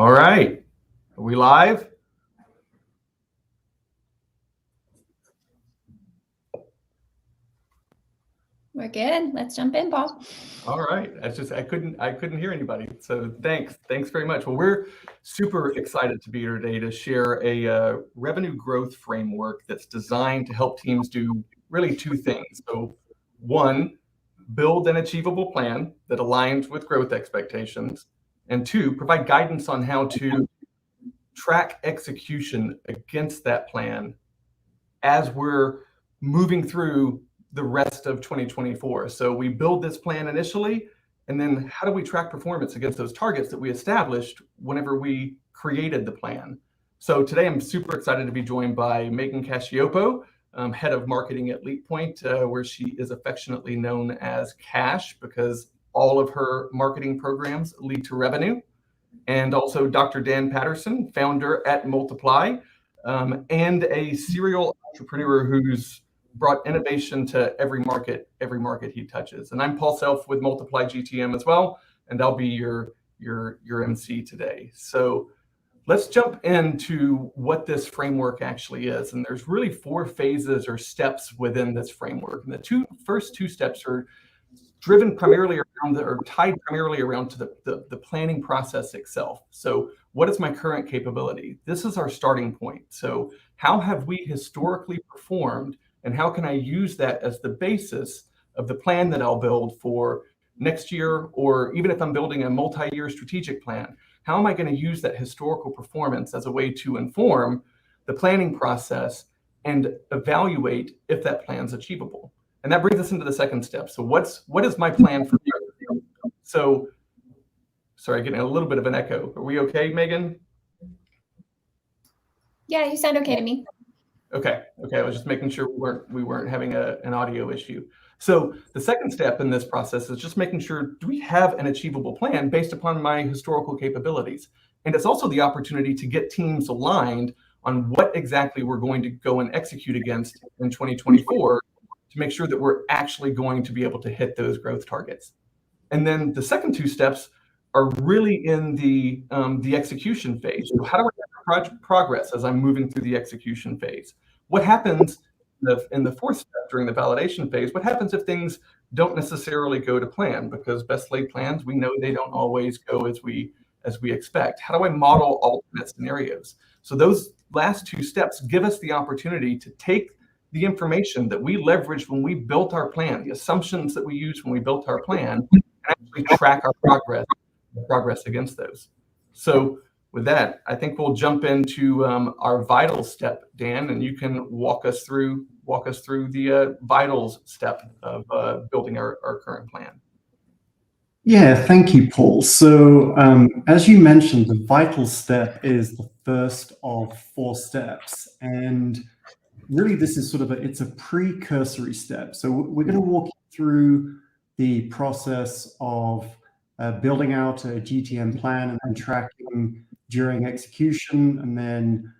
All right, are we live? We're good. Let's jump in, Paul. All right. I couldn't hear anybody. So thanks very much. Well, we're super excited to be here today to share a revenue growth framework that's designed to help teams do really two things. So one, build an achievable plan that aligns with growth expectations, and two, provide guidance on how to track execution against that plan as we're moving through the rest of 2024. So we build this plan initially, and then how do we track performance against those targets that we established whenever we created the plan? So today I'm super excited to be joined by Megan Cacioppo, head of marketing at LeapPoint, where she is affectionately known as Cash because all of her marketing programs lead to revenue. And also Dr. Dan Patterson, founder at Multiply, and a serial entrepreneur who's brought innovation to every market he touches. And I'm Paul Self with Multiply GTM as well, and I'll be your MC today. So let's jump into what this framework actually is. And there's really 4 phases or steps within this framework. And the first two steps are driven primarily around or tied primarily around to the planning process itself. So what is my current capability? This is our starting point. So how have we historically performed, and how can I use that as the basis of the plan that I'll build for next year, or even if I'm building a multi-year strategic plan, how am I going to use that historical performance as a way to inform the planning process and evaluate if that plan's achievable? And that brings us into the second step. So what is my plan for growth? So, sorry, getting a little bit of an echo. Are we okay, Megan? Yeah, you sound okay to me. Okay. I was just making sure we weren't having an audio issue. So the second step in this process is just making sure, do we have an achievable plan based upon my historical capabilities? And it's also the opportunity to get teams aligned on what exactly we're going to go and execute against in 2024 to make sure that we're actually going to be able to hit those growth targets. And then the second 2 steps are really in the execution phase. So how do I have progress as I'm moving through the execution phase? What happens in the fourth step during the validation phase? What happens if things don't necessarily go to plan? Because best laid plans, we know they don't always go as we expect. How do I model alternate scenarios? So those last 2 steps give us the opportunity to take the information that we leveraged when we built our plan, the assumptions that we used when we built our plan, and actually track our progress against those. So with that, I think we'll jump into our vitals step, Dan, and you can walk us through the vitals step of building our current plan. Yeah, thank you, Paul. So as you mentioned, the vital step is the first of 4 steps, and really this is sort of it's a precursory step. So we're going to walk you through the process of building out a GTM plan and then tracking during execution, and then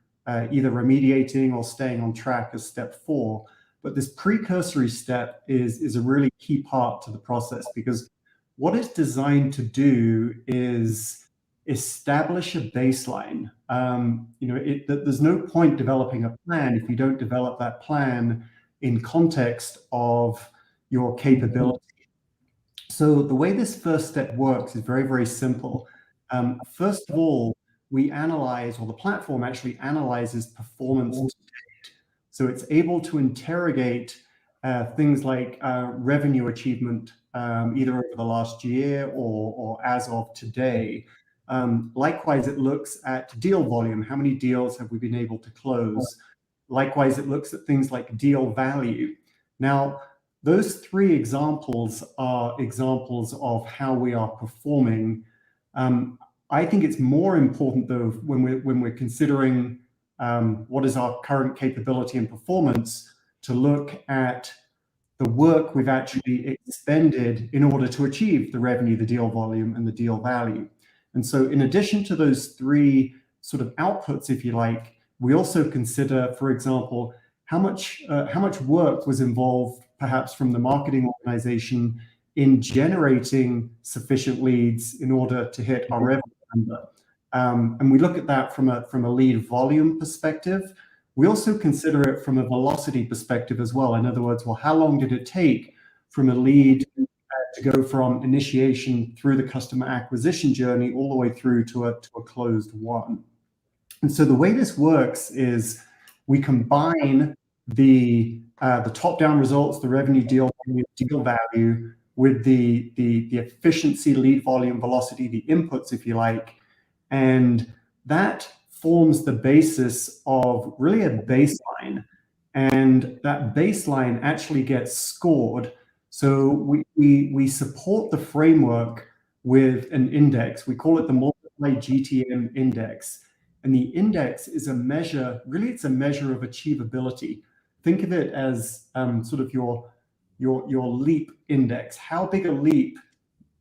either remediating or staying on track as step 4. But this precursory step is a really key part to the process, because what it's designed to do is establish a baseline. There's no point developing a plan if you don't develop that plan in context of your capability. So the way this first step works is very, very simple. First of all, we analyze, or the platform actually analyzes performance to date. So it's able to interrogate things like revenue achievement, either over the last year or as of today. Likewise, it looks at deal volume. How many deals have we been able to close? Likewise, it looks at things like deal value. Now, those 3 examples are examples of how we are performing. I think it's more important, though, when we're considering what is our current capability and performance, to look at the work we've actually expended in order to achieve the revenue, the deal volume, and the deal value. And so in addition to those 3 sort of outputs, if you like, we also consider, for example, how much work was involved, perhaps from the marketing organization, in generating sufficient leads in order to hit our revenue number. And we look at that from a lead volume perspective. We also consider it from a velocity perspective as well. In other words, well, how long did it take from a lead to go from initiation through the customer acquisition journey all the way through to a closed one? And so the way this works is we combine the top-down results, the revenue deal value, with the efficiency, lead volume, velocity, the inputs, if you like, and that forms the basis of really a baseline. And that baseline actually gets scored. So we support the framework with an index. We call it the Multiply GTM Index. And the index is a measure, really it's a measure of achievability. Think of it as sort of your leap index. How big a leap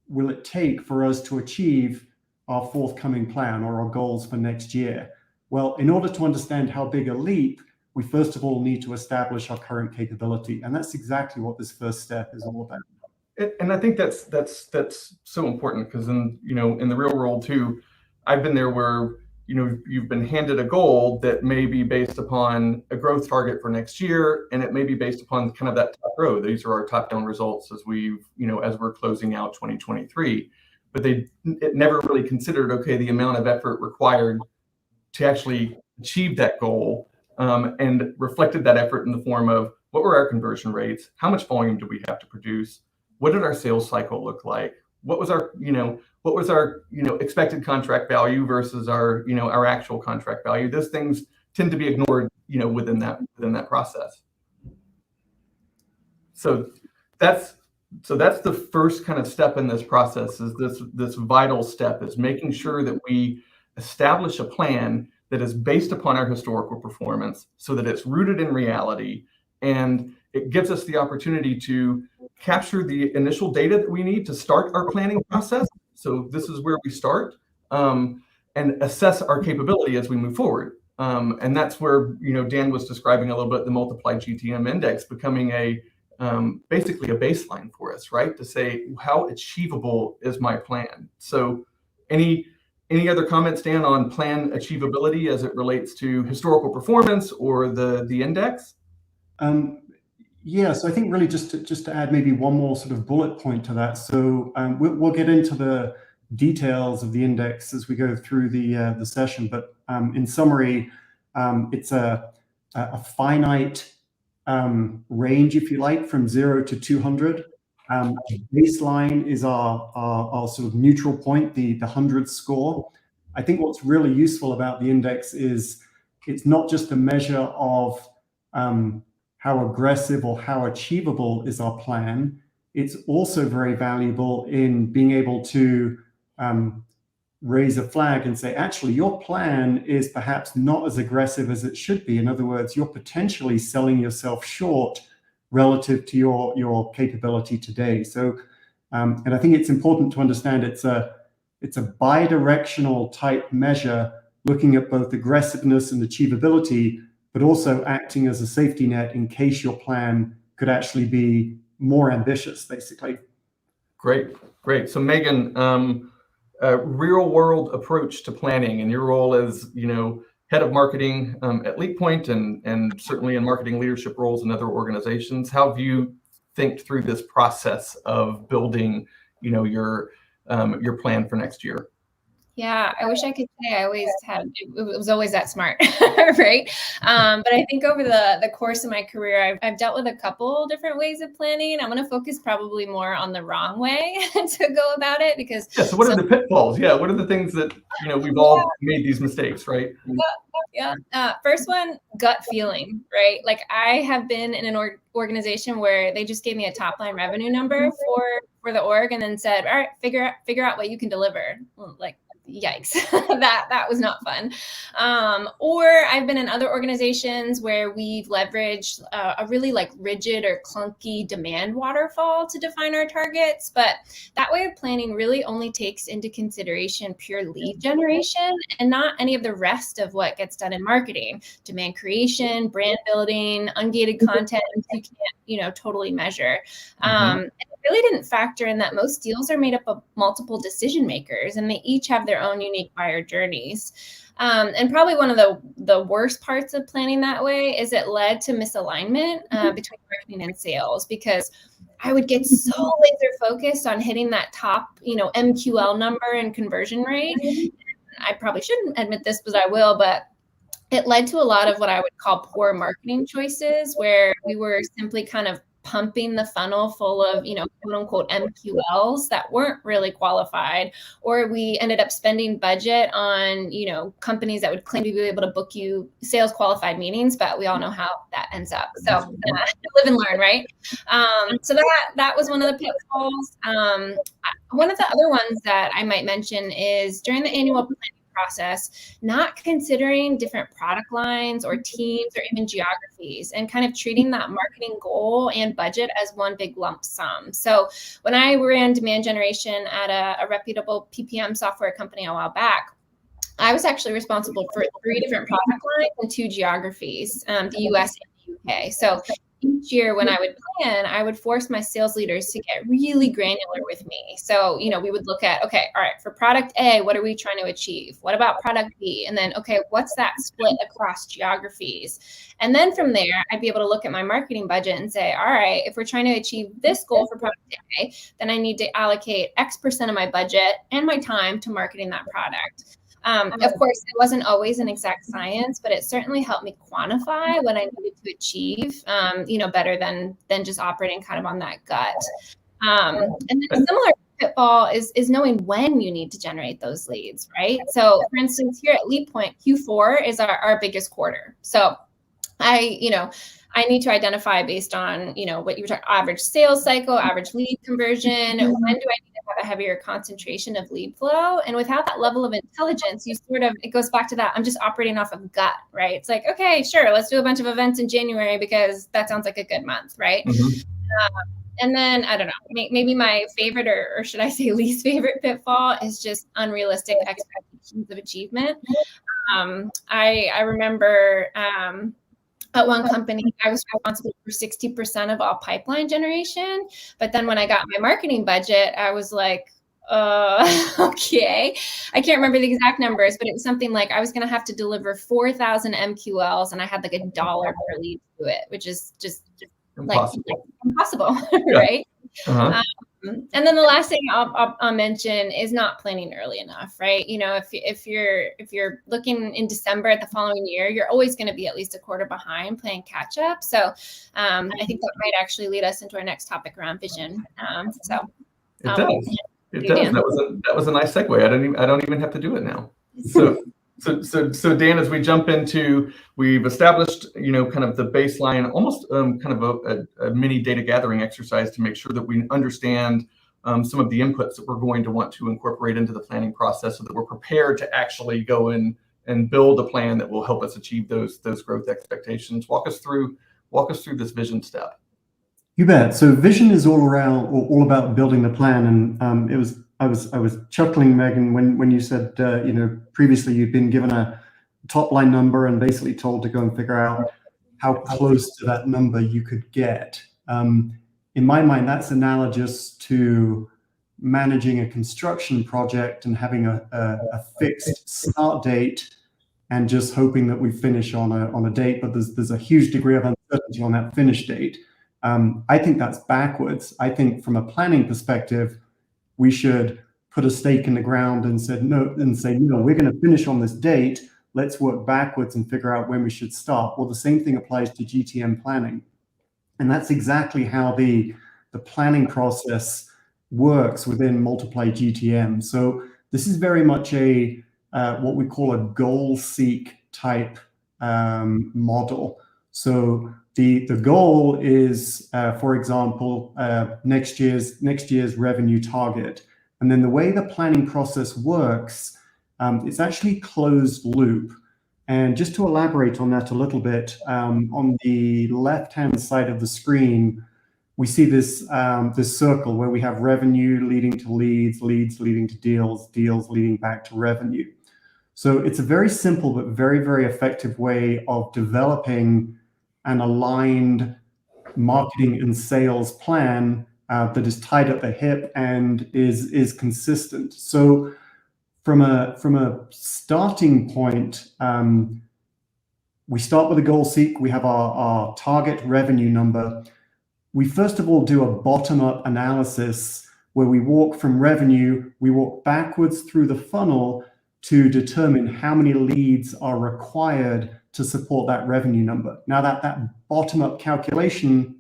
will it take for us to achieve our forthcoming plan or our goals for next year? Well, in order to understand how big a leap, we first of all need to establish our current capability. And that's exactly what this first step is all about. And I think that's so important, because in the real world too, I've been there where you've been handed a goal that may be based upon a growth target for next year, and it may be based upon kind of that top row. These are our top-down results as we're closing out 2023. But it never really considered, okay, the amount of effort required to actually achieve that goal, and reflected that effort in the form of what were our conversion rates, how much volume do we have to produce, what did our sales cycle look like, what was our expected contract value versus our actual contract value. Those things tend to be ignored within that process. So that's the first kind of step in this process, is this vital step, is making sure that we establish a plan that is based upon our historical performance, so that it's rooted in reality, and it gives us the opportunity to capture the initial data that we need to start our planning process. So this is where we start, and assess our capability as we move forward. And that's where Dan was describing a little bit the Multiply GTM Index becoming basically a baseline for us, right? To say, how achievable is my plan? So any other comments, Dan, on plan achievability as it relates to historical performance or the index? Yeah, so I think really just to add maybe one more sort of bullet point to that. So we'll get into the details of the index as we go through the session. But in summary, it's a finite range, if you like, from 0 to 200. Baseline is our sort of neutral point, the 100 score. I think what's really useful about the index is it's not just a measure of how aggressive or how achievable is our plan. It's also very valuable in being able to raise a flag and say, actually, your plan is perhaps not as aggressive as it should be. In other words, you're potentially selling yourself short relative to your capability today. So, and I think it's important to understand it's a bi-directional type measure, looking at both aggressiveness and achievability, but also acting as a safety net in case your plan could actually be more ambitious, basically. Great. So Megan, a real world approach to planning, and your role as head of marketing at LeapPoint, and certainly in marketing leadership roles in other organizations. How have you think through this process of building your plan for next year? Yeah, I wish I could say I always had, it was always that smart, right? But I think over the course of my career, I've dealt with a couple different ways of planning. I'm going to focus probably more on the wrong way to go about it, because so what are the pitfalls? Yeah, what are the things that we've all made these mistakes, right? Yeah. First one, gut feeling, right? Like I have been in an organization where they just gave me a top line revenue number for the org, and then said, all right, figure out what you can deliver. Well, like, yikes, that was not fun. Or I've been in other organizations where we've leveraged a really like rigid or clunky demand waterfall to define our targets. But that way of planning really only takes into consideration pure lead generation and not any of the rest of what gets done in marketing: demand creation, brand building, ungated content you can't, totally measure. really didn't factor in that most deals are made up of multiple decision makers, and they each have their own unique buyer journeys. And probably one of the worst parts of planning that way is it led to misalignment between marketing and sales, because I would get so laser focused on hitting that top, MQL number and conversion rate. I probably shouldn't admit this, but I will, but it led to a lot of what I would call poor marketing choices, where we were simply kind of pumping the funnel full of, quote unquote MQLs that weren't really qualified, or we ended up spending budget on, companies that would claim to be able to book you sales qualified meetings, but we all know how that ends up. So live and learn, right? So that was one of the pitfalls. One of the other ones that I might mention is during the annual planning process, not considering different product lines or teams or even geographies, and kind of treating that marketing goal and budget as one big lump sum. So when I ran demand generation at a reputable PPM software company a while back, I was actually responsible for 3 different product lines and 2 geographies, the US and the UK. So each year when I would plan, I would force my sales leaders to get really granular with me. So, we would look at, okay, all right, for product A, what are we trying to achieve? What about product B? And then, okay, what's that split across geographies? And then from there, I'd be able to look at my marketing budget and say, all right, if we're trying to achieve this goal for product A, then I need to allocate X% of my budget and my time to marketing that product. Of course, it wasn't always an exact science, but it certainly helped me quantify what I needed to achieve, better than just operating kind of on that gut. And then a similar pitfall is knowing when you need to generate those leads, right? So for instance, here at LeadPoint, Q4 is our biggest quarter. So I need to identify based on, what you were talking, average sales cycle, average lead conversion. When do I need to have a heavier concentration of lead flow? And without that level of intelligence, it goes back to that. I'm just operating off of gut, right? It's like, okay, sure, let's do a bunch of events in January because that sounds like a good month, right? And then, I don't know, maybe my favorite, or should I say least favorite pitfall, is just unrealistic expectations of achievement. I remember, at one company, I was responsible for 60% of all pipeline generation. But then when I got my marketing budget, I was like, okay. I can't remember the exact numbers, but it was something like I was going to have to deliver 4,000 MQLs, and I had like $1 per lead to it, which is just impossible, like impossible, right? And then the last thing I'll mention is not planning early enough, right? If you're looking in December at the following year, you're always going to be at least a quarter behind playing catch up. So I think that might actually lead us into our next topic around vision. It does. It does. That was a nice segue. I don't even have to do it now. So Dan, as we jump into, we've established, kind of the baseline, almost kind of a mini data gathering exercise to make sure that we understand some of the inputs that we're going to want to incorporate into the planning process, so that we're prepared to actually go in and build a plan that will help us achieve those growth expectations. Walk us through this vision step. You bet. So vision is all about building the plan, and I was chuckling, Megan, when you said previously you'd been given a top line number and basically told to go and figure out how close to that number you could get. In my mind, that's analogous to managing a construction project and having a fixed start date and just hoping that we finish on a date, but there's a huge degree of uncertainty on that finish date. I think that's backwards. I think from a planning perspective, we should put a stake in the ground and say, no, we're going to finish on this date. Let's work backwards and figure out when we should start. Well, the same thing applies to GTM planning. And that's exactly how the planning process works within Multiply GTM. So this is very much what we call a goal seek type model. So the goal is, for example, next year's revenue target. And then the way the planning process works, it's actually closed loop. And just to elaborate on that a little bit, on the left-hand side of the screen, we see this circle where we have revenue leading to leads, leads leading to deals, deals leading back to revenue. So it's a very simple but very, very effective way of developing an aligned marketing and sales plan that is tied at the hip and is consistent. So from a starting point, we start with a goal seek. We have our target revenue number. We first of all do a bottom-up analysis where we walk from revenue, we walk backwards through the funnel to determine how many leads are required to support that revenue number. Now that bottom-up calculation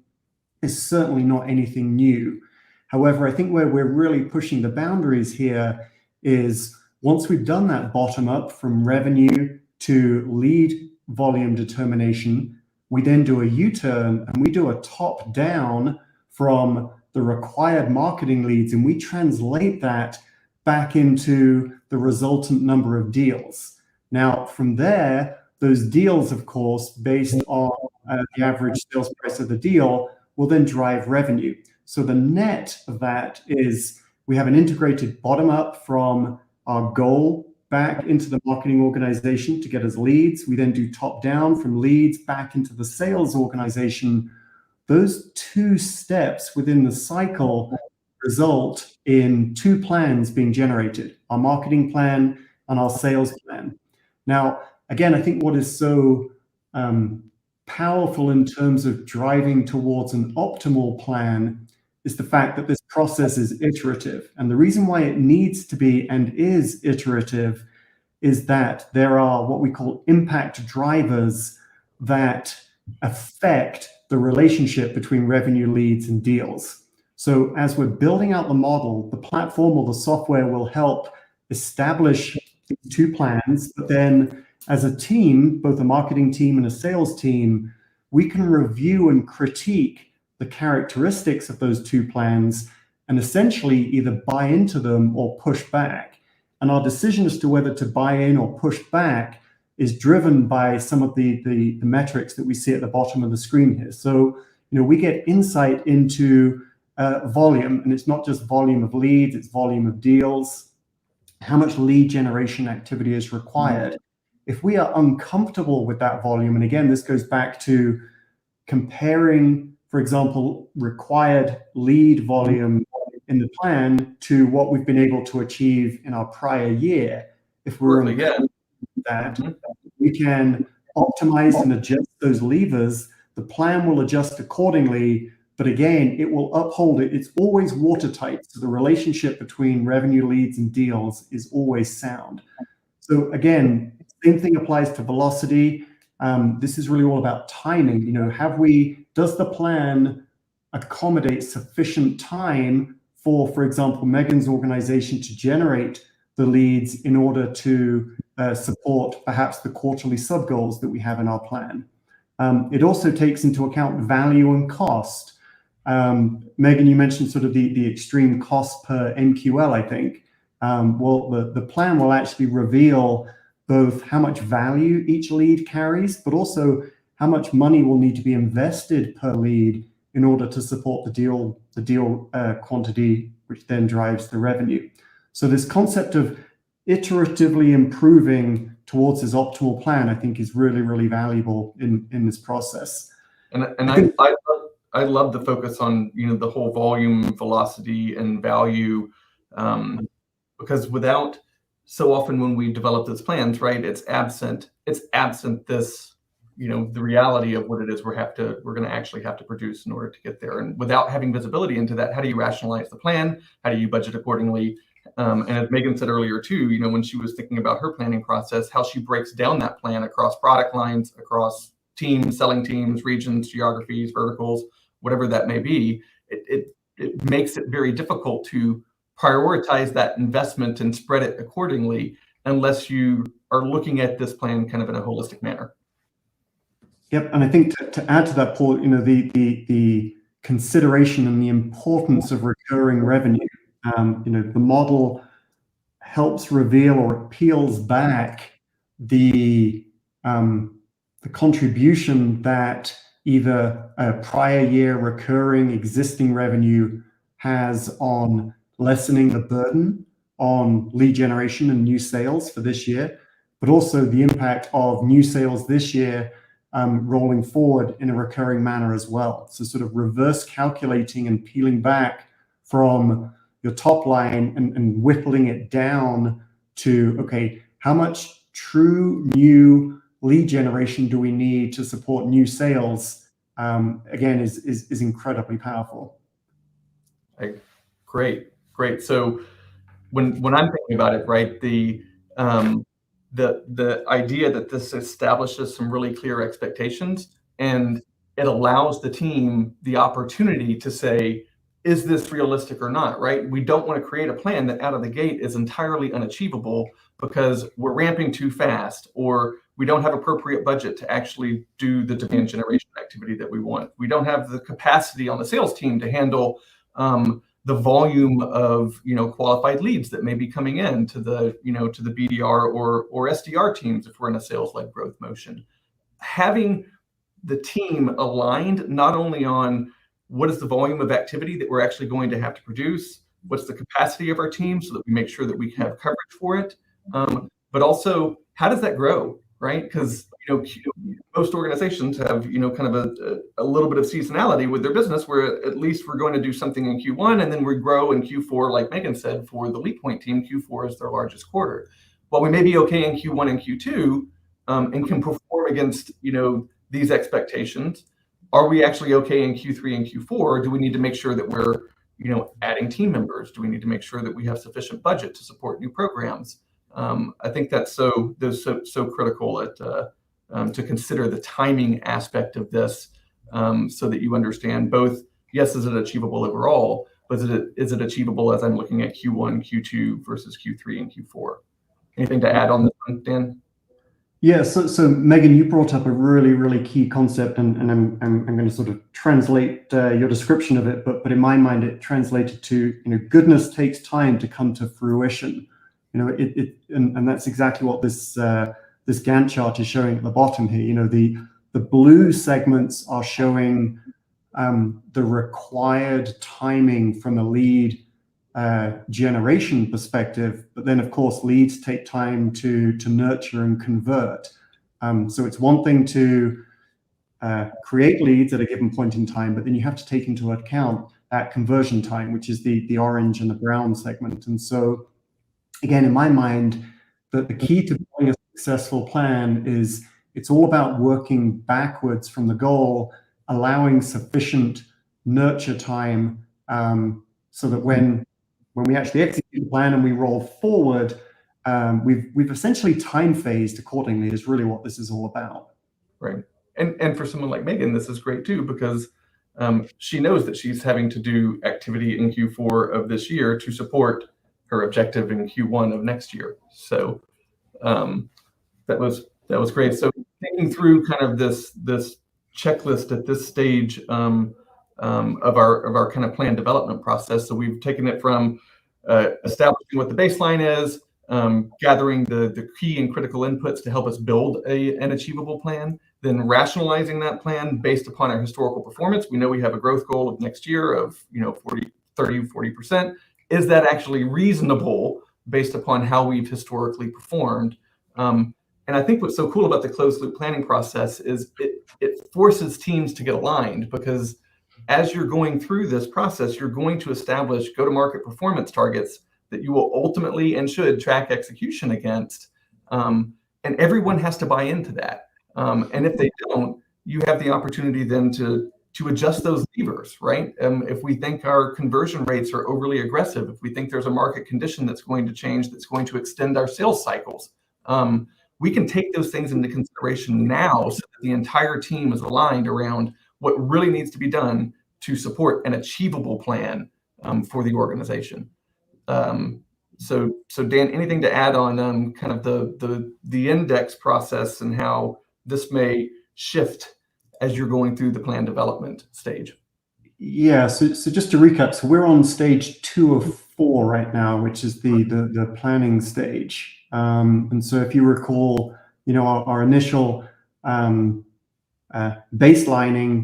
is certainly not anything new. However, I think where we're really pushing the boundaries here is once we've done that bottom-up from revenue to lead volume determination, we then do a U-turn and we do a top-down from the required marketing leads, and we translate that back into the resultant number of deals. Now, from there, those deals, of course, based on the average sales price of the deal, will then drive revenue. So the net of that is we have an integrated bottom-up from our goal back into the marketing organization to get us leads. We then do top-down from leads back into the sales organization. Those two steps within the cycle result in two plans being generated, our marketing plan and our sales plan. Now, again, I think what is so powerful in terms of driving towards an optimal plan is the fact that this process is iterative. And the reason why it needs to be and is iterative is that there are what we call impact drivers that affect the relationship between revenue leads and deals. So as we're building out the model, the platform or the software will help establish these two plans, but then as a team, both a marketing team and a sales team, we can review and critique the characteristics of those two plans and essentially either buy into them or push back. And our decision as to whether to buy in or push back is driven by some of the metrics that we see at the bottom of the screen here. So, we get insight into volume, and it's not just volume of leads, it's volume of deals, how much lead generation activity is required. If we are uncomfortable with that volume, and again, this goes back to comparing, for example, required lead volume in the plan to what we've been able to achieve in our prior year. If we're uncomfortable with that, we can optimize and adjust those levers. The plan will adjust accordingly, but again, it will uphold it. It's always watertight, so the relationship between revenue leads and deals is always sound. So again, same thing applies to velocity. This is really all about timing. Does the plan accommodate sufficient time for example, Megan's organization to generate the leads in order to support perhaps the quarterly sub goals that we have in our plan? It also takes into account value and cost. Megan, you mentioned sort of the extreme cost per MQL, I think. Well, the plan will actually reveal both how much value each lead carries, but also how much money will need to be invested per lead in order to support the deal quantity, which then drives the revenue. So this concept of iteratively improving towards this optimal plan, I think, is really, really valuable in this process. And I love the focus on the whole volume, velocity, and value, because without, so often when we develop those plans, right, it's absent this, the reality of what it is we're going to actually have to produce in order to get there. And without having visibility into that, how do you rationalize the plan? How do you budget accordingly? And as Megan said earlier too, when she was thinking about her planning process, how she breaks down that plan across product lines, across teams, selling teams, regions, geographies, verticals, whatever that may be, it makes it very difficult to prioritize that investment and spread it accordingly unless you are looking at this plan kind of in a holistic manner. Yep, and I think to add to that, Paul, the consideration and the importance of recurring revenue. The model helps reveal or peels back the contribution that either a prior year recurring existing revenue has on lessening the burden on lead generation and new sales for this year, but also the impact of new sales this year rolling forward in a recurring manner as well. So sort of reverse calculating and peeling back from your top line and whittling it down to, okay, how much true new lead generation do we need to support new sales? Again, is incredibly powerful. Great. So when I'm thinking about it, right, the idea that this establishes some really clear expectations, and it allows the team the opportunity to say, is this realistic or not, right? We don't want to create a plan that out of the gate is entirely unachievable because we're ramping too fast, or we don't have appropriate budget to actually do the demand generation activity that we want. We don't have the capacity on the sales team to handle the volume of qualified leads that may be coming in to the BDR or SDR teams if we're in a sales-led growth motion. Having the team aligned not only on what is the volume of activity that we're actually going to have to produce, what's the capacity of our team so that we make sure that we have coverage for it, but also how does that grow, right? Because most organizations have kind of a little bit of seasonality with their business, where at least we're going to do something in Q1 and then we grow in Q4. Like Megan said, for the LeadPoint team, Q4 is their largest quarter. While we may be okay in Q1 and Q2 and can perform against these expectations, are we actually okay in Q3 and Q4? Do we need to make sure that we're adding team members? Do we need to make sure that we have sufficient budget to support new programs? I think that's so critical to consider the timing aspect of this, so that you understand both, yes, is it achievable overall, but is it achievable as I'm looking at Q1, Q2 versus Q3 and Q4? Anything to add on this one, Dan? Yeah, so Megan, you brought up a really, really key concept, and I'm going to sort of translate your description of it, but in my mind, it translated to goodness takes time to come to fruition. And that's exactly what this Gantt chart is showing at the bottom here. The blue segments are showing the required timing from a lead generation perspective, but then of course leads take time to nurture and convert. So it's one thing to create leads at a given point in time, but then you have to take into account that conversion time, which is the orange and the brown segment. And so again, in my mind, the key to building a successful plan is it's all about working backwards from the goal, allowing sufficient nurture time, so that when we actually execute the plan and we roll forward, we've essentially time phased accordingly is really what this is all about. Right. And for someone like Megan, this is great too, because she knows that she's having to do activity in Q4 of this year to support her objective in Q1 of next year. So that was great. So thinking through kind of this checklist at this stage of our kind of plan development process. So we've taken it from establishing what the baseline is, gathering the key and critical inputs to help us build an achievable plan, then rationalizing that plan based upon our historical performance. We know we have a growth goal of next year of 40%. Is that actually reasonable based upon how we've historically performed? And I think what's so cool about the closed loop planning process is it forces teams to get aligned, because as you're going through this process, you're going to establish go-to-market performance targets that you will ultimately and should track execution against. And everyone has to buy into that. And if they don't, you have the opportunity then to adjust those levers, right? If we think our conversion rates are overly aggressive, if we think there's a market condition that's going to change, that's going to extend our sales cycles, we can take those things into consideration now so that the entire team is aligned around what really needs to be done to support an achievable plan for the organization. So Dan, anything to add on kind of the index process and how this may shift as you're going through the plan development stage? Yeah, so just to recap, so we're on stage 2 of 4 right now, which is the planning stage. And so if you recall, our initial baselining,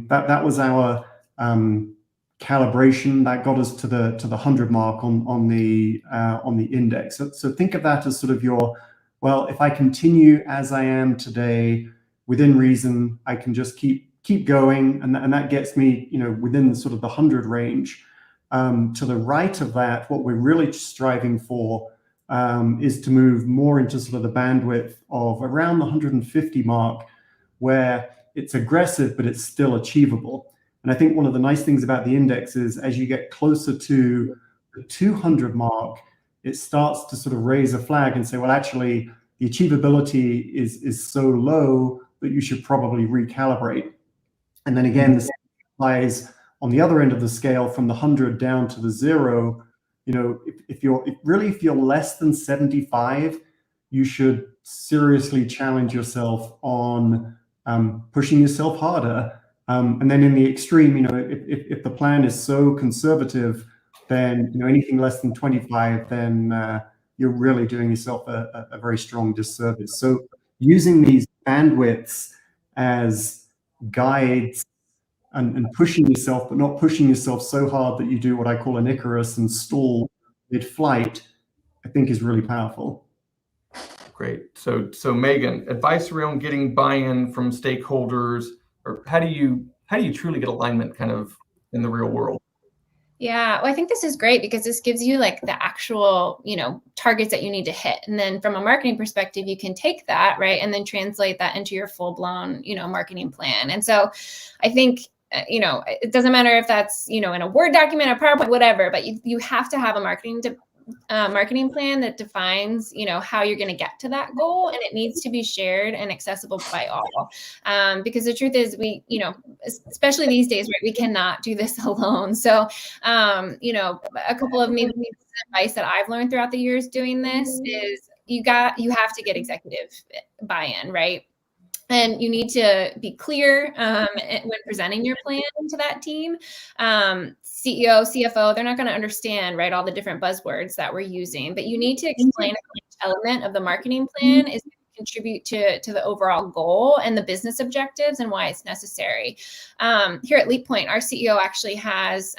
that was our calibration that got us to the 100 mark on the index. So think of that as sort of if I continue as I am today, within reason, I can just keep going, and that gets me, within the sort of the 100 range. To the right of that, what we're really striving for is to move more into sort of the bandwidth of around the 150 mark, where it's aggressive, but it's still achievable. And I think one of the nice things about the index is as you get closer to the 200 mark, it starts to sort of raise a flag and say, well, actually, the achievability is so low that you should probably recalibrate. And then again, this applies on the other end of the scale from the 100 down to the 0. If you're less than 75, you should seriously challenge yourself on pushing yourself harder. And then in the extreme, if the plan is so conservative, then anything less than 25, then you're really doing yourself a very strong disservice. So using these bandwidths as guides and pushing yourself, but not pushing yourself so hard that you do what I call an Icarus and stall mid-flight, I think is really powerful. Great. So Megan, advice around getting buy-in from stakeholders, or how do you truly get alignment kind of in the real world? Yeah, well, I think this is great because this gives you like the actual, targets that you need to hit. And then from a marketing perspective, you can take that, right, and then translate that into your full-blown, marketing plan. And so I think, it doesn't matter if that's, in a Word document, a PowerPoint, whatever, but you have to have a marketing plan that defines, how you're going to get to that goal, and it needs to be shared and accessible by all. Because the truth is, we, especially these days, right, we cannot do this alone. So, a couple of maybe advice that I've learned throughout the years doing this is you have to get executive buy-in, right? And you need to be clear when presenting your plan to that team. CEO, CFO, they're not going to understand, right, all the different buzzwords that we're using, but you need to explain each element of the marketing plan is going to contribute to the overall goal and the business objectives and why it's necessary. Here at LeapPoint, our CEO actually has,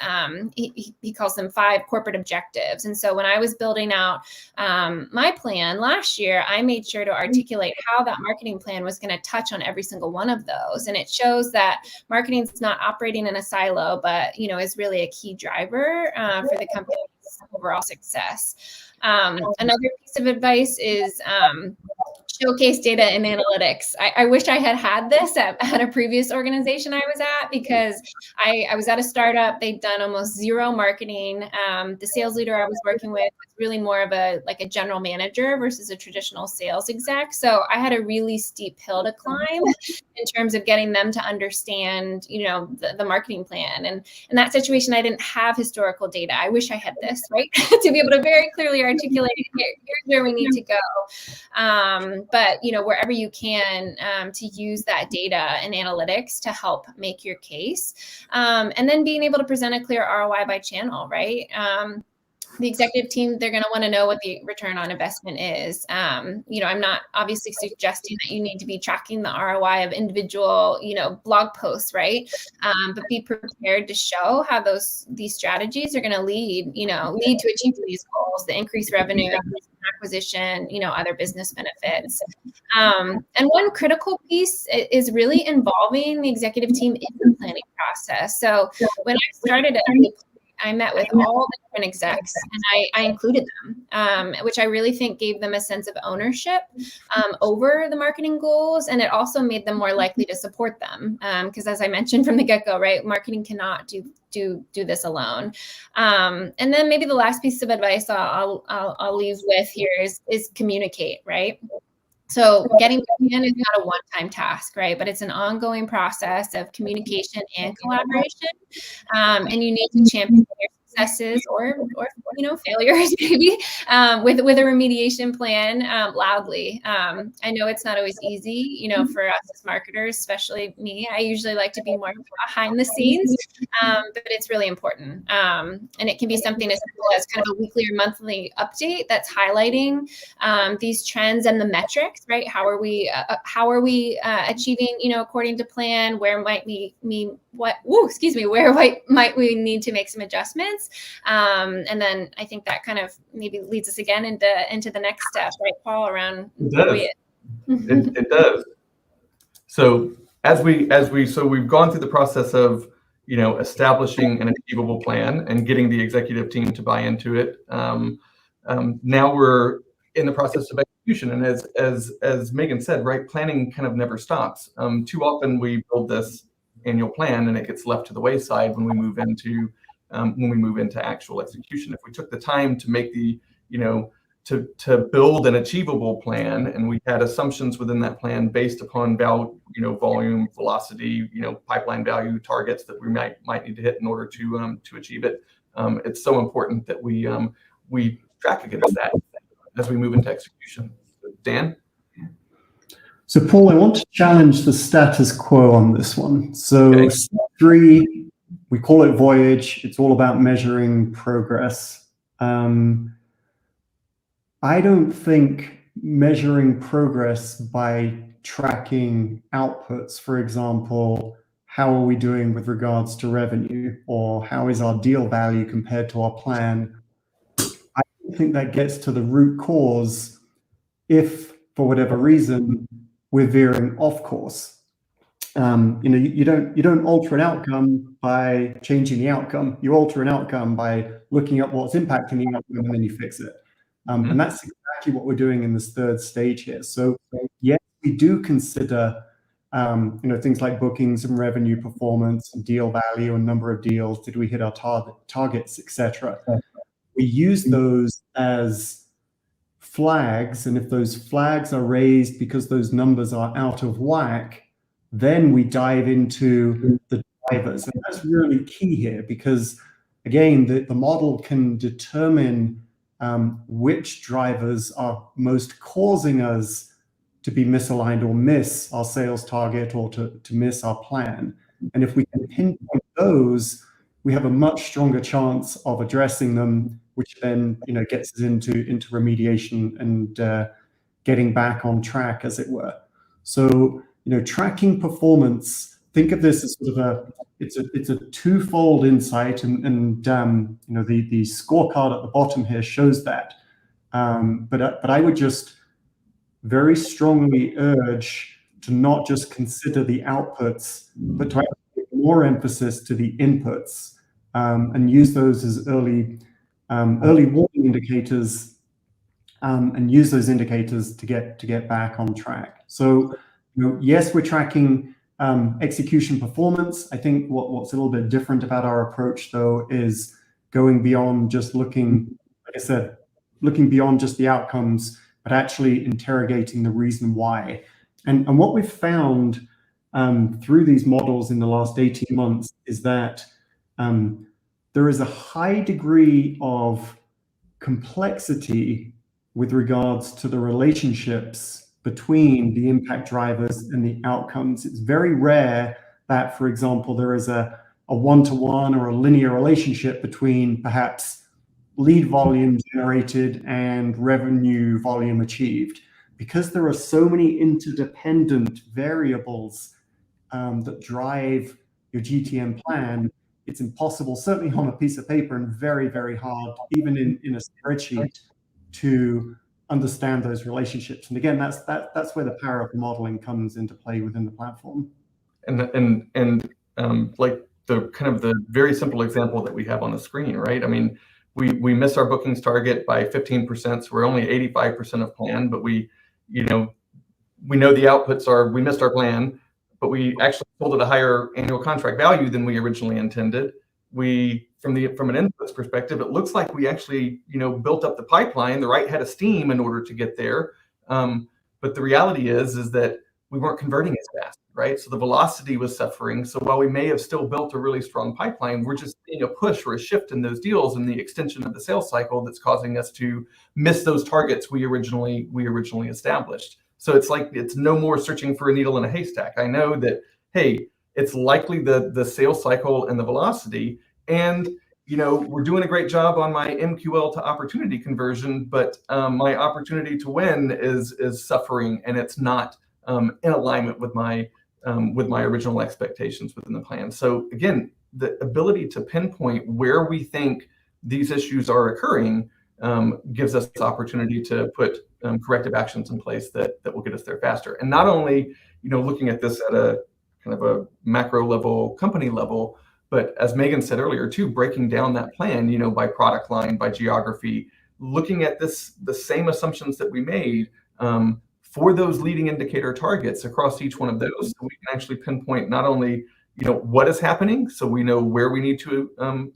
he calls them 5 corporate objectives. And so when I was building out my plan last year, I made sure to articulate how that marketing plan was going to touch on every single one of those. And it shows that marketing is not operating in a silo, but, is really a key driver for the company's overall success. Another piece of advice is showcase data and analytics. I wish I had this at a previous organization I was at, because I was at a startup. They'd done almost zero marketing. The sales leader I was working with was really more of a general manager versus a traditional sales exec. So I had a really steep hill to climb in terms of getting them to understand, the marketing plan. And in that situation, I didn't have historical data. I wish I had this, right? To be able to very clearly articulate, here's where we need to go. But, wherever you can, to use that data and analytics to help make your case. And then being able to present a clear ROI by channel, right? The executive team, they're going to want to know what the return on investment is. I'm not obviously suggesting that you need to be tracking the ROI of individual, blog posts, right? But be prepared to show how these strategies are going to lead to achieving these goals, the increased revenue, acquisition, other business benefits. And one critical piece is really involving the executive team in the planning process. So when I started at I met with all the different execs, and I included them, which I really think gave them a sense of ownership over the marketing goals. And it also made them more likely to support them. Because as I mentioned from the get-go, right, marketing cannot do this alone. And then maybe the last piece of advice I'll leave with here is communicate, right? So getting buy-in is not a one-time task, right? But it's an ongoing process of communication and collaboration. And you need to champion your successes or failures maybe with a remediation plan loudly. I know it's not always easy, for us as marketers, especially me. I usually like to be more behind the scenes, but it's really important. And it can be something as simple as kind of a weekly or monthly update that's highlighting these trends and the metrics, right? How are we achieving, according to plan? Where might where might we need to make some adjustments? And then I think that kind of maybe leads us again into the next step, right, Paul, around it does. It does. So so we've gone through the process of, establishing an achievable plan and getting the executive team to buy into it. Now we're in the process of execution, and as Megan said, right, planning kind of never stops. Too often we build this annual plan and it gets left to the wayside when we move into actual execution. If we took the time to make to build an achievable plan, and we had assumptions within that plan based upon volume, velocity, pipeline value targets that we might need to hit in order to achieve it. It's so important that we track against that as we move into execution. Dan? So Paul, I want to challenge the status quo on this one. So Okay. Step 3, we call it Voyage. It's all about measuring progress. I don't think measuring progress by tracking outputs, for example, how are we doing with regards to revenue, or how is our deal value compared to our plan? I don't think that gets to the root cause if, for whatever reason, we're veering off course. You don't alter an outcome by changing the outcome. You alter an outcome by looking at what's impacting the outcome, and then you fix it. And that's exactly what we're doing in this third stage here. So yes, we do consider things like bookings and revenue performance and deal value and number of deals. Did we hit our targets, etc. We use those as flags, and if those flags are raised because those numbers are out of whack, then we dive into the drivers. And that's really key here, because again, the model can determine which drivers are most causing us to be misaligned or miss our sales target, or to miss our plan. And if we can pinpoint those, we have a much stronger chance of addressing them, which then gets us into remediation and getting back on track, as it were. So tracking performance, think of this as sort of it's a twofold insight, and the scorecard at the bottom here shows that. But I would just very strongly urge to not just consider the outputs, but to give more emphasis to the inputs, and use those as early warning indicators, and use those indicators to get back on track. So yes, we're tracking execution performance. I think what's a little bit different about our approach, though, is going beyond just looking beyond just the outcomes, but actually interrogating the reason why. And what we've found through these models in the last 18 months is that there is a high degree of complexity with regards to the relationships between the impact drivers and the outcomes. It's very rare that, for example, there is a one-to-one or a linear relationship between perhaps lead volume generated and revenue volume achieved. Because there are so many interdependent variables that drive your GTM plan, it's impossible, certainly on a piece of paper, and very, very hard, even in a spreadsheet, to understand those relationships. And again, that's where the power of modeling comes into play within the platform. And like the very simple example that we have on the screen, right? I mean, we miss our bookings target by 15%, so we're only 85% of plan, but we know the outputs are, we missed our plan, but we actually sold at a higher annual contract value than we originally intended. From an inputs perspective, it looks like we actually built up the pipeline, the right head of steam in order to get there. But the reality is that we weren't converting as fast, right? So the velocity was suffering. So while we may have still built a really strong pipeline, we're just seeing a push or a shift in those deals and the extension of the sales cycle that's causing us to miss those targets we originally established. So it's no more searching for a needle in a haystack. I know that, hey, it's likely the sales cycle and the velocity, and we're doing a great job on my MQL to opportunity conversion, but my opportunity to win is suffering, and it's not in alignment with my original expectations within the plan. So again, the ability to pinpoint where we think these issues are occurring gives us this opportunity to put corrective actions in place that will get us there faster. And not only, looking at this at a kind of a macro level, company level, but as Megan said earlier too, breaking down that plan, by product line, by geography, looking at the same assumptions that we made for those leading indicator targets across each one of those, so we can actually pinpoint not only what is happening, so we know where we need to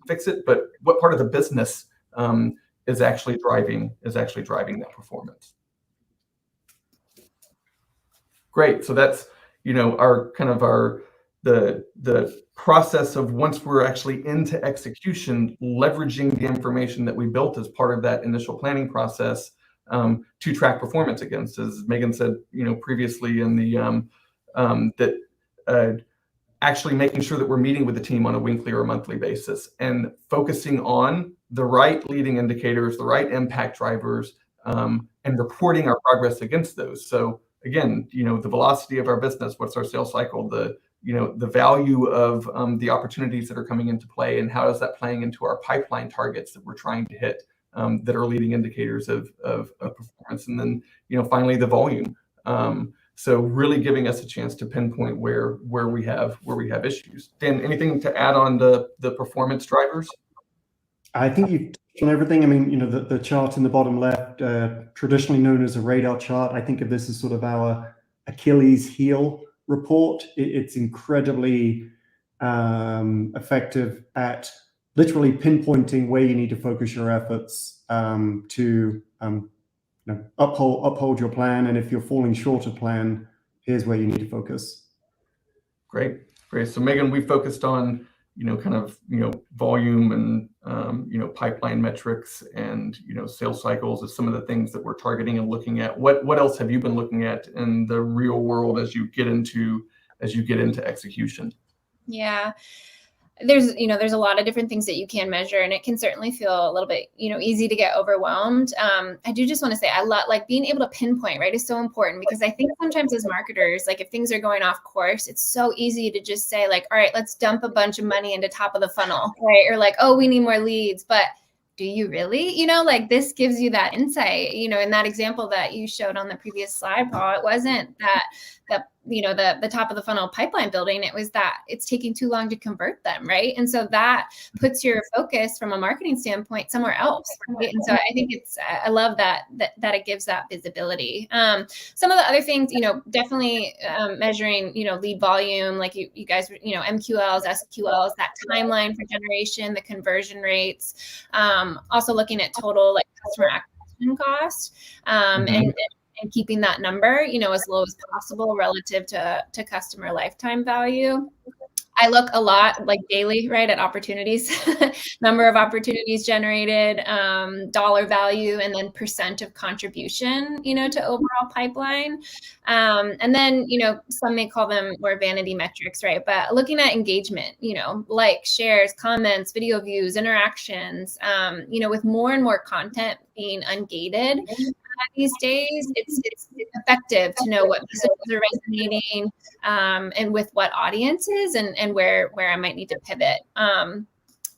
fix it, but what part of the business is actually driving that performance. Great. So that's the process of, once we're actually into execution, leveraging the information that we built as part of that initial planning process to track performance against, as Megan said, previously in the actually making sure that we're meeting with the team on a weekly or monthly basis and focusing on the right leading indicators, the right impact drivers, and reporting our progress against those. So again, the velocity of our business, what's our sales cycle, the value of the opportunities that are coming into play, and how is that playing into our pipeline targets that we're trying to hit, that are leading indicators of performance, and then finally the volume. So really giving us a chance to pinpoint where we have issues. Dan, anything to add on the performance drivers? I think you've touched on everything. I mean, the chart in the bottom left, traditionally known as a radar chart, I think of this as sort of our Achilles heel report. It's incredibly effective at literally pinpointing where you need to focus your efforts to uphold your plan. And if you're falling short of plan, here's where you need to focus. Great. So Megan, we focused on volume and pipeline metrics and sales cycles as some of the things that we're targeting and looking at. What else have you been looking at in the real world as you get into execution? Yeah. There's a lot of different things that you can measure, and it can certainly feel a little bit, easy to get overwhelmed. I do just want to say, I love, being able to pinpoint, right, is so important, because I think sometimes as marketers, if things are going off course, it's so easy to just say all right, let's dump a bunch of money into top of the funnel, right? Or oh, we need more leads, but do you really? This gives you that insight, in that example that you showed on the previous slide, Paul, it wasn't that the top of the funnel pipeline building, it was that it's taking too long to convert them, right? And so that puts your focus from a marketing standpoint somewhere else, right? And so I think I love that it gives that visibility. Some of the other things, definitely measuring, lead volume, like you guys, MQLs, SQLs, that timeline for generation, the conversion rates, also looking at total customer acquisition cost, and keeping that number, as low as possible relative to customer lifetime value. I look a lot daily, right, at opportunities, number of opportunities generated, dollar value, and then % of contribution, to overall pipeline. And then, some may call them more vanity metrics, right? But looking at engagement, shares, comments, video views, interactions, with more and more content being ungated these days, it's effective to know what messages are resonating, and with what audiences, and where I might need to pivot. And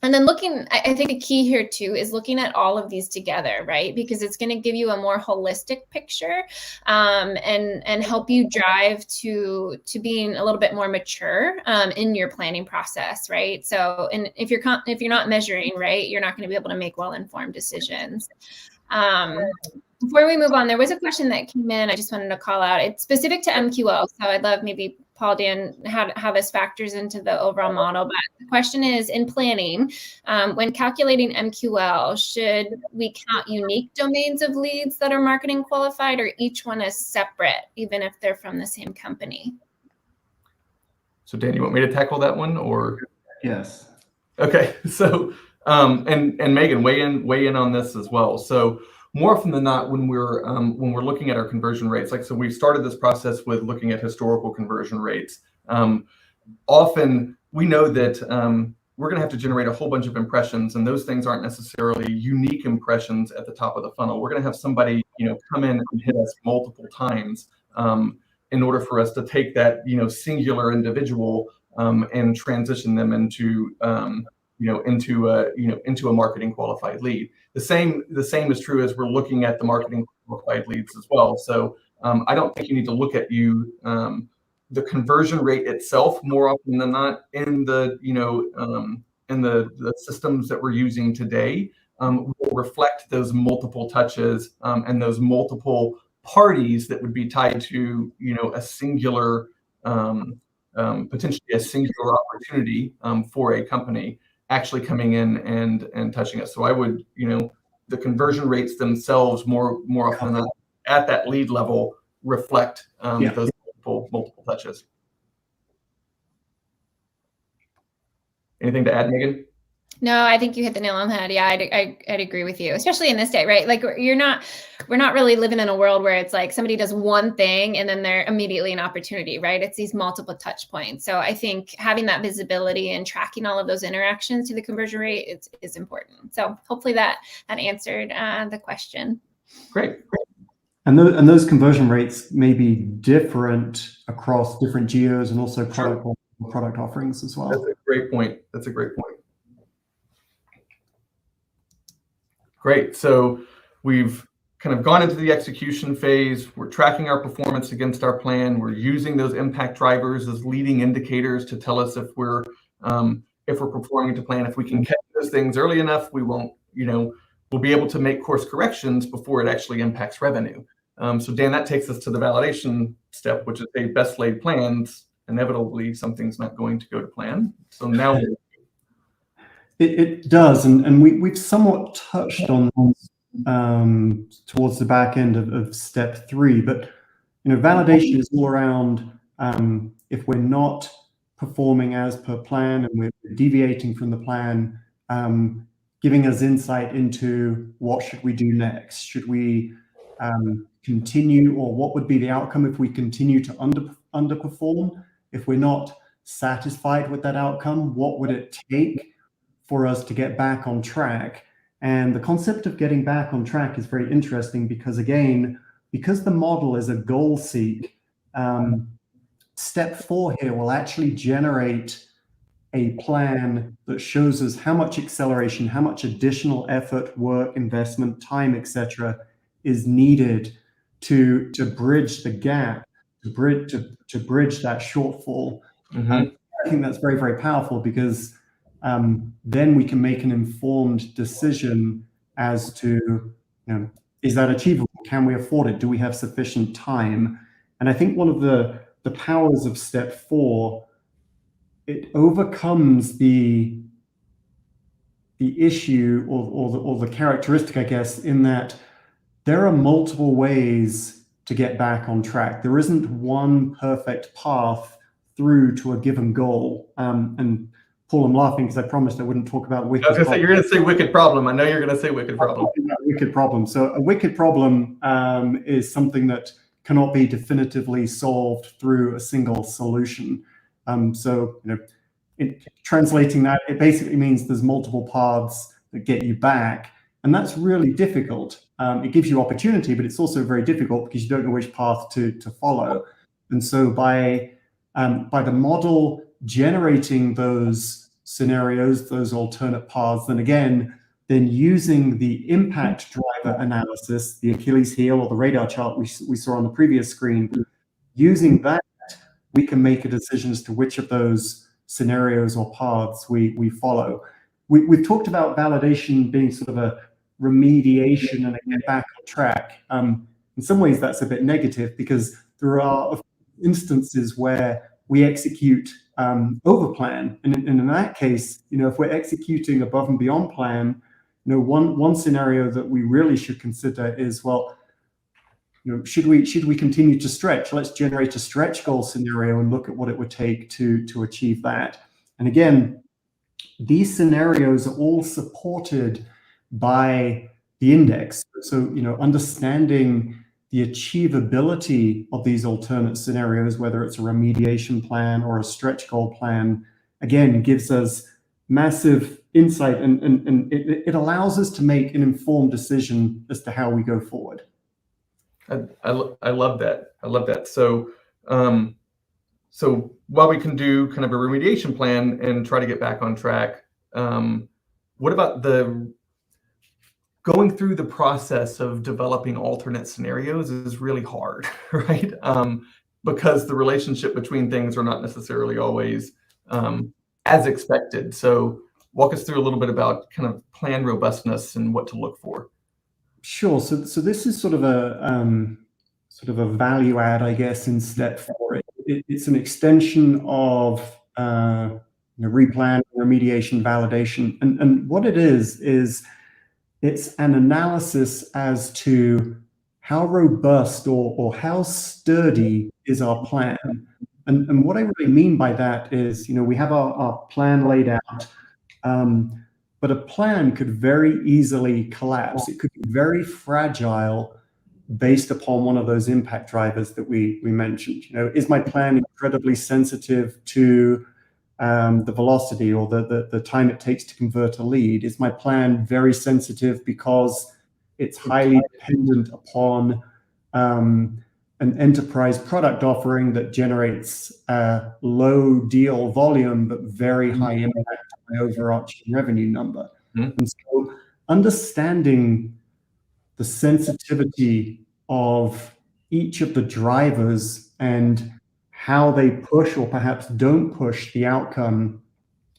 then I think a key here too is looking at all of these together, right? Because it's going to give you a more holistic picture, and help you drive to being a little bit more mature in your planning process, right? So, and if you're not measuring, right, you're not going to be able to make well-informed decisions. Before we move on, there was a question that came in. I just wanted to call out. It's specific to MQL, so I'd love maybe Paul, Dan, how this factors into the overall model. But the question is, in planning, when calculating MQL, should we count unique domains of leads that are marketing qualified, or each one is separate, even if they're from the same company? So Dan, you want me to tackle that one, or? Yes. Okay. So, and Megan, weigh in on this as well. So, more often than not, when we're looking at our conversion rates, so we've started this process with looking at historical conversion rates. Often we know that we're going to have to generate a whole bunch of impressions, and those things aren't necessarily unique impressions at the top of the funnel. We're going to have somebody come in and hit us multiple times in order for us to take that singular individual and transition them into into a marketing qualified lead. The same is true as we're looking at the marketing qualified leads as well. So I don't think you need to look at the conversion rate itself more often than not in the systems that we're using today will reflect those multiple touches and those multiple parties that would be tied to a singular potentially a singular opportunity for a company actually coming in and touching us. So I would, the conversion rates themselves more often than not at that lead level reflect those multiple touches. Anything to add, Megan? No, I think you hit the nail on the head. Yeah, I'd agree with you, especially in this day, right? Like we're not really living in a world where it's like somebody does one thing and then they're immediately an opportunity, right? It's these multiple touch points. So I think having that visibility and tracking all of those interactions to the conversion rate is important. So hopefully that answered the question. Great. And those conversion rates may be different across different geos and also product offerings as well. That's a great point. Great. So we've kind of gone into the execution phase. We're tracking our performance against our plan. We're using those impact drivers as leading indicators to tell us if we're performing to plan. If we can catch those things early enough, we won't, we'll be able to make course corrections before it actually impacts revenue. So Dan, that takes us to the validation step, which is a best laid plans. Inevitably, something's not going to go to plan. So now it does, and we've somewhat touched on towards the back end of step 3, but validation is all around if we're not performing as per plan and we're deviating from the plan, giving us insight into what should we do next. Should we continue, or what would be the outcome if we continue to underperform? If we're not satisfied with that outcome, what would it take for us to get back on track? And the concept of getting back on track is very interesting because, again, because the model is a goal seek, step 4 here will actually generate a plan that shows us how much acceleration, how much additional effort, work, investment, time, etc. is needed to bridge the gap, to bridge that shortfall. Mm-hmm. I think that's very, very powerful because then we can make an informed decision as to, is that achievable? Can we afford it? Do we have sufficient time? And I think one of the powers of step 4, it overcomes the issue or the characteristic, I guess, in that there are multiple ways to get back on track. There isn't one perfect path through to a given goal. And Paul, I'm laughing because I promised I wouldn't talk about wicked. I was going to say, you're going to say wicked problem. I know you're going to say wicked problem. Wicked problem. So a wicked problem is something that cannot be definitively solved through a single solution. Translating that, it basically means there's multiple paths that get you back. And that's really difficult. It gives you opportunity, but it's also very difficult because you don't know which path to follow. And so by the model generating those scenarios, those alternate paths, then using the impact driver analysis, the Achilles heel or the radar chart we saw on the previous screen, using that, we can make a decision as to which of those scenarios or paths we follow. We've talked about validation being sort of a remediation and a get back on track. In some ways, that's a bit negative because there are instances where we execute over plan, and in that case, if we're executing above and beyond plan, one scenario that we really should consider is, well, should we continue to stretch? Let's generate a stretch goal scenario and look at what it would take to achieve that. And again, these scenarios are all supported by the index. So, understanding the achievability of these alternate scenarios, whether it's a remediation plan or a stretch goal plan, again, gives us massive insight and it allows us to make an informed decision as to how we go forward. I love that. I love that. So, so while we can do kind of a remediation plan and try to get back on track, what about the going through the process of developing alternate scenarios is really hard, right? Because the relationship between things are not necessarily always as expected. So walk us through a little bit about kind of plan robustness and what to look for. Sure. So this is sort of a value add, I guess, in step 4. It's an extension of replan, remediation, validation, and what it is it's an analysis as to how robust or how sturdy is our plan. And what I really mean by that is, we have our plan laid out, but a plan could very easily collapse. It could be very fragile based upon one of those impact drivers that we mentioned. Is my plan incredibly sensitive to the velocity or the time it takes to convert a lead? Is my plan very sensitive because it's highly dependent upon an enterprise product offering that generates low deal volume but very high impact on the overarching revenue number? And so understanding the sensitivity of each of the drivers and how they push or perhaps don't push the outcome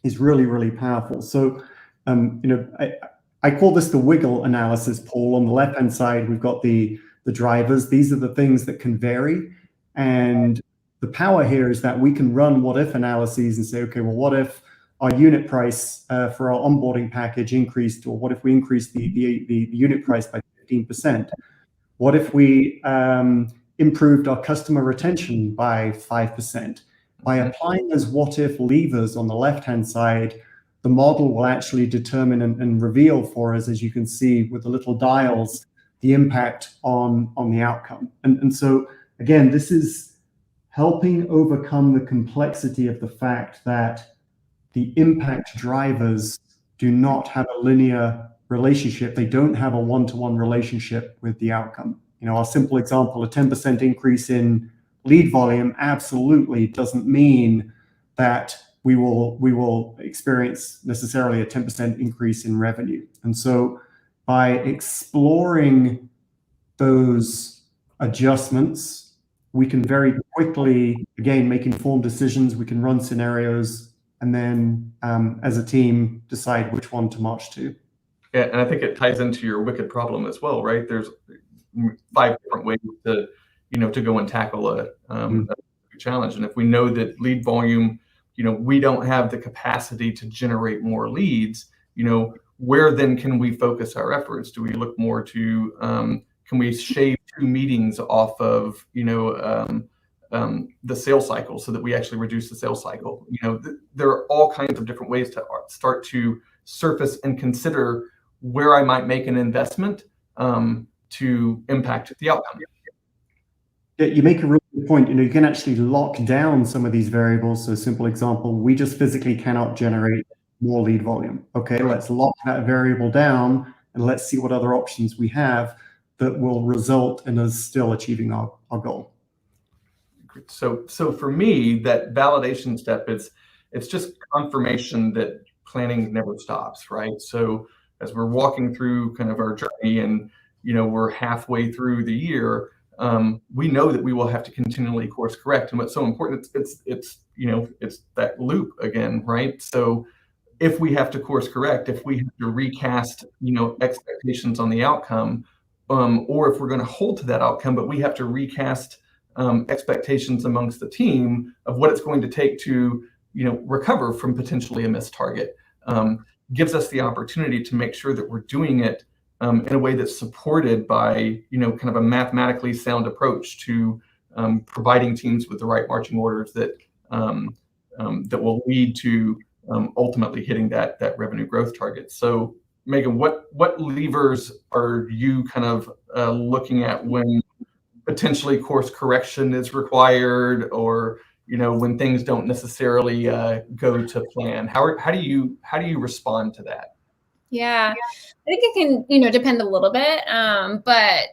is really, really powerful. So, I call this the wiggle analysis, Paul. On the left-hand side, we've got the drivers. These are the things that can vary. And the power here is that we can run what-if analyses and say, okay, well, what if our unit price for our onboarding package increased, or what if we increased the unit price by 15%? What if we improved our customer retention by 5%? By applying those what-if levers on the left-hand side, the model will actually determine and reveal for us, as you can see with the little dials, the impact on the outcome. And so, again, this is helping overcome the complexity of the fact that the impact drivers do not have a linear relationship. They don't have a one-to-one relationship with the outcome. Our simple example, a 10% increase in lead volume absolutely doesn't mean that we will experience necessarily a 10% increase in revenue. And so by exploring those adjustments, we can very quickly, again, make informed decisions. We can run scenarios and then as a team decide which one to march to. Yeah, and I think it ties into your wicked problem as well, right? There's 5 different ways to go and tackle a challenge. And if we know that lead volume, we don't have the capacity to generate more leads, where then can we focus our efforts? Do we look more to, can we shave 2 meetings off of, the sales cycle so that we actually reduce the sales cycle? There are all kinds of different ways to start to surface and consider where I might make an investment to impact the outcome. You make a really good point. You can actually lock down some of these variables. So, simple example, we just physically cannot generate more lead volume. Okay, let's lock that variable down and let's see what other options we have that will result in us still achieving our goal. So for me, that validation step it's just confirmation that planning never stops, right? So as we're walking through kind of our journey and we're halfway through the year, we know that we will have to continually course correct. And what's so important, it's that loop again, right? So if we have to course correct, if we have to recast, expectations on the outcome, or if we're going to hold to that outcome, but we have to recast expectations amongst the team of what it's going to take to, recover from potentially a missed target, gives us the opportunity to make sure that we're doing it in a way that's supported by, kind of a mathematically sound approach to providing teams with the right marching orders that will lead to ultimately hitting that revenue growth target. So, Megan, what levers are you kind of looking at when potentially course correction is required, or when things don't necessarily go to plan? How do you respond to that? Yeah, I think it can, depend a little bit. But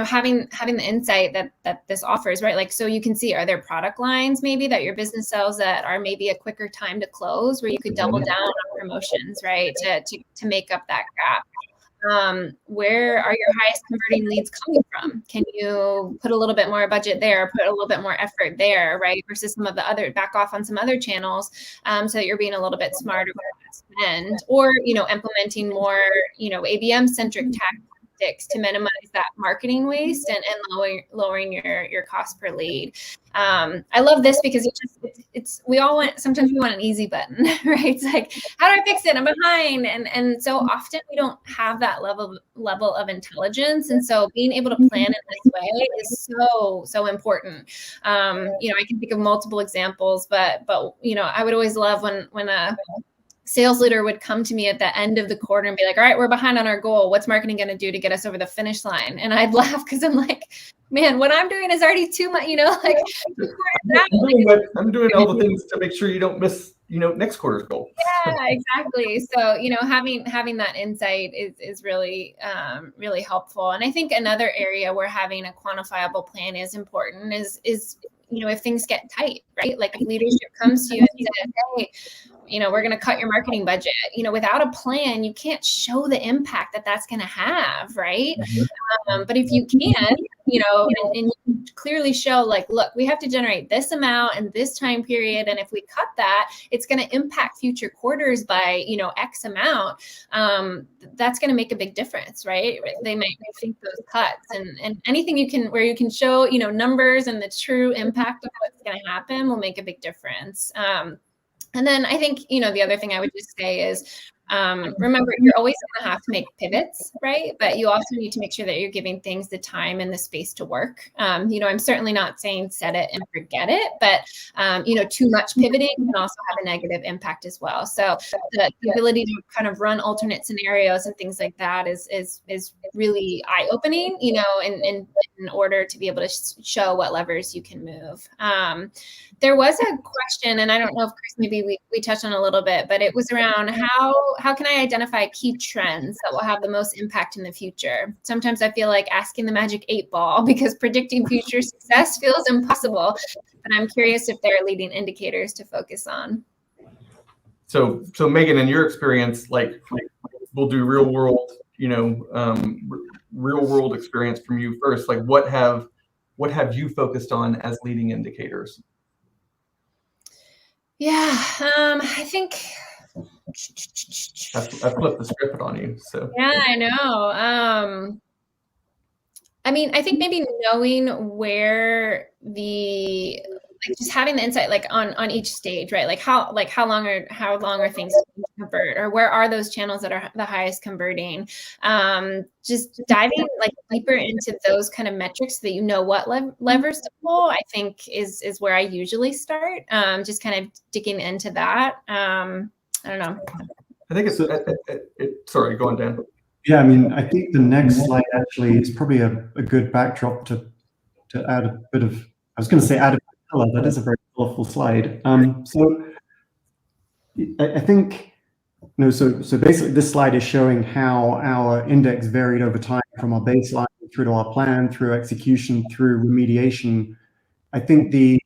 having the insight that this offers, right? Like, so you can see, are there product lines maybe that your business sells that are maybe a quicker time to close, where you could double down on promotions, right? To make up that gap. Where are your highest converting leads coming from? Can you put a little bit more budget there, put a little bit more effort there, right? Versus some of the other, back off on some other channels, so that you're being a little bit smarter with that spend, or, implementing more, ABM centric tactics to minimize that marketing waste and lowering your cost per lead. I love this because sometimes we want an easy button, right? It's like, how do I fix it? I'm behind. And so often we don't have that level of intelligence. And so being able to plan it this way is so important. I can think of multiple examples, but I would always love when a sales leader would come to me at the end of the quarter and be like, all right, we're behind on our goal. What's marketing going to do to get us over the finish line? And I'd laugh because I'm like, man, what I'm doing is already too much, like I'm doing all the things to make sure you don't miss, next quarter's goal. Yeah, exactly. So, having that insight is really, really helpful. And I think another area where having a quantifiable plan is important is, if things get tight, right? Like if leadership comes to you and says, hey, we're going to cut your marketing budget, without a plan, you can't show the impact that's going to have, right? Mm-hmm. But if you can, and you can clearly show, like, look, we have to generate this amount in this time period. And if we cut that, it's going to impact future quarters by, X amount. That's going to make a big difference, right? They might think those cuts and anything where you can show, numbers and the true impact of what's going to happen will make a big difference. And then I think, the other thing I would just say is, remember, you're always going to have to make pivots, right? But you also need to make sure that you're giving things the time and the space to work. I'm certainly not saying set it and forget it, but, too much pivoting can also have a negative impact as well. So the ability to kind of run alternate scenarios and things like that is really eye-opening, in order to be able to show what levers you can move. There was a question, and I don't know if Chris, maybe we touched on a little bit, but it was around how can I identify key trends that will have the most impact in the future? Sometimes I feel like asking the magic 8 ball because predicting future success feels impossible, but I'm curious if there are leading indicators to focus on. So Megan, in your experience, like we'll do real world, real world experience from you first. Like what have you focused on as leading indicators? Yeah, I think I flipped the script on you. So yeah, I know. I think maybe knowing where just having the insight, like on each stage, right? Like how long are things to convert, or where are those channels that are the highest converting? Just diving like deeper into those kind of metrics so that what levers to pull, I think is where I usually start. Just kind of digging into that. I don't know. I think sorry, go on, Dan. Yeah, I think the next slide actually is probably a good backdrop to add a bit of, I was going to say add a color. That is a very colorful slide. So I think, so basically this slide is showing how our index varied over time from our baseline through to our plan, through execution, through remediation. I think the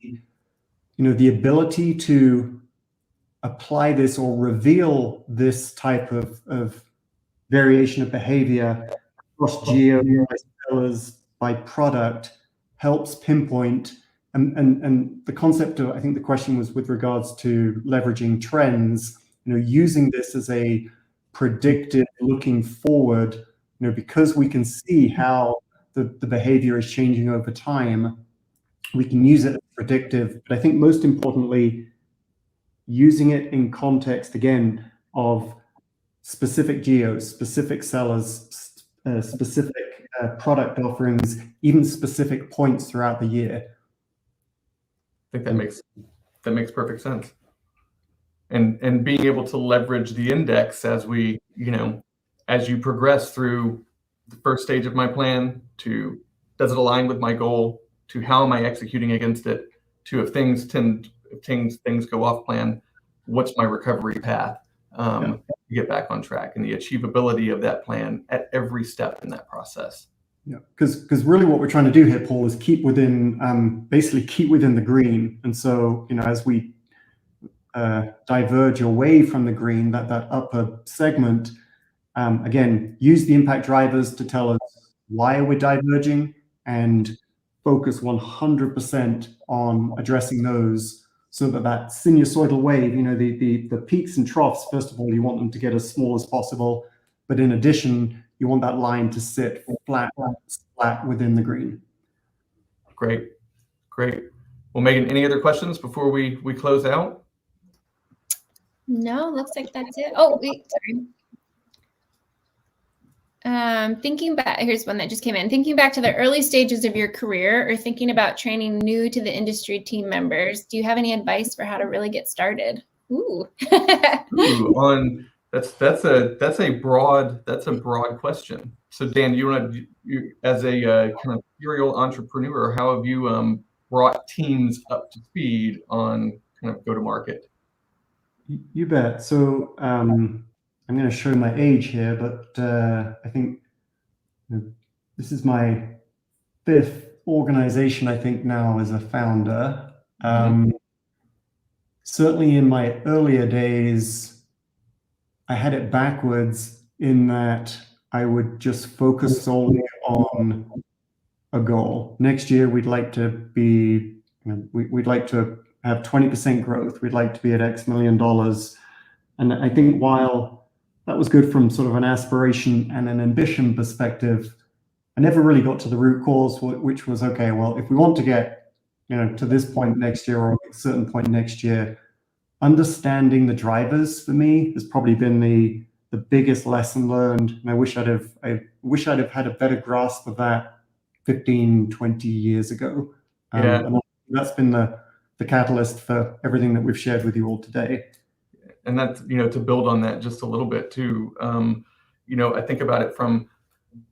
ability to apply this or reveal this type of variation of behavior across geo, by product, helps pinpoint. And the concept of, I think the question was with regards to leveraging trends, using this as a predictive looking forward, because we can see how the behavior is changing over time, we can use it as predictive. But I think most importantly, using it in context, again, of specific geos, specific sellers, specific product offerings, even specific points throughout the year. I think that makes perfect sense. And being able to leverage the index as we, as you progress through the first stage of my plan, to does it align with my goal, to how am I executing against it, to if things go off plan, what's my recovery path? get back on track and the achievability of that plan at every step in that process. Yeah, because really what we're trying to do here, Paul, is keep within basically keep within the green. And so, as we diverge away from the green, that upper segment, again, use the impact drivers to tell us why we're diverging and focus 100% on addressing those, so that sinusoidal wave, the peaks and troughs, first of all, you want them to get as small as possible. But in addition, you want that line to sit flat within the green. Great. Well, Megan, any other questions before we close out? No, looks like that's it. Oh, wait, sorry. Thinking back, here's one that just came in. Thinking back to the early stages of your career, or thinking about training new to the industry team members, do you have any advice for how to really get started? Ooh. That's a broad question. So Dan, you as a kind of serial entrepreneur, how have you brought teams up to speed on kind of go to market? You bet. So I'm going to show my age here, but I think this is my 5th organization, I think, now as a founder. Certainly in my earlier days, I had it backwards in that I would just focus solely on a goal. Next year, we'd like to be, we'd like to have 20% growth. We'd like to be at X million dollars. And I think while that was good from sort of an aspiration and an ambition perspective, I never really got to the root cause, which was, okay, well, if we want to get, to this point next year or a certain point next year, understanding the drivers for me has probably been the biggest lesson learned. And I wish I'd have had a better grasp of that 15, 20 years ago. And that's been the catalyst for everything that we've shared with you all today. And that's, to build on that just a little bit too, I think about it from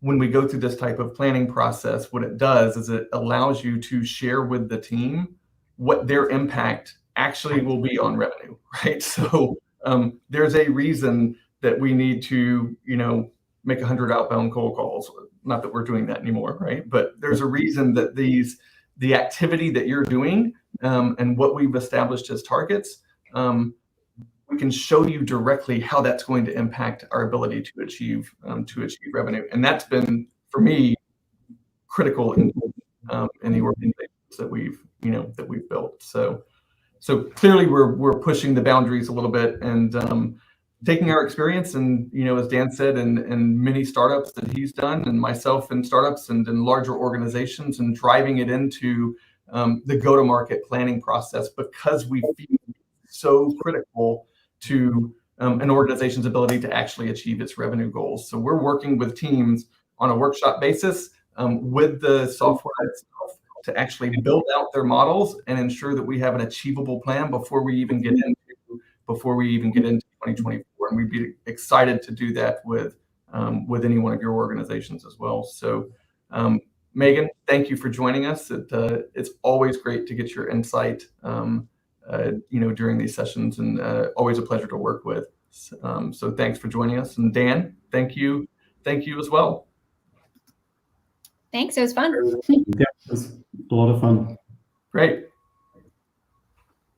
when we go through this type of planning process, what it does is it allows you to share with the team what their impact actually will be on revenue, right? So there's a reason that we need to, make 100 outbound cold calls. Not that we're doing that anymore, right? But there's a reason that the activity that you're doing and what we've established as targets, we can show you directly how that's going to impact our ability to achieve revenue. And that's been, for me, critical in the organizations that we've built. So clearly we're pushing the boundaries a little bit and taking our experience and, as Dan said, and many startups that he's done, and myself in startups and in larger organizations, and driving it into the go-to-market planning process, because we feel so critical to an organization's ability to actually achieve its revenue goals. So we're working with teams on a workshop basis with the software itself to actually build out their models and ensure that we have an achievable plan before we even get into 2024. And we'd be excited to do that with any one of your organizations as well. So Megan, thank you for joining us. It's always great to get your insight during these sessions, and always a pleasure to work with. So thanks for joining us. And Dan, thank you as well. Thanks, it was fun. Yeah, it was a lot of fun. Great.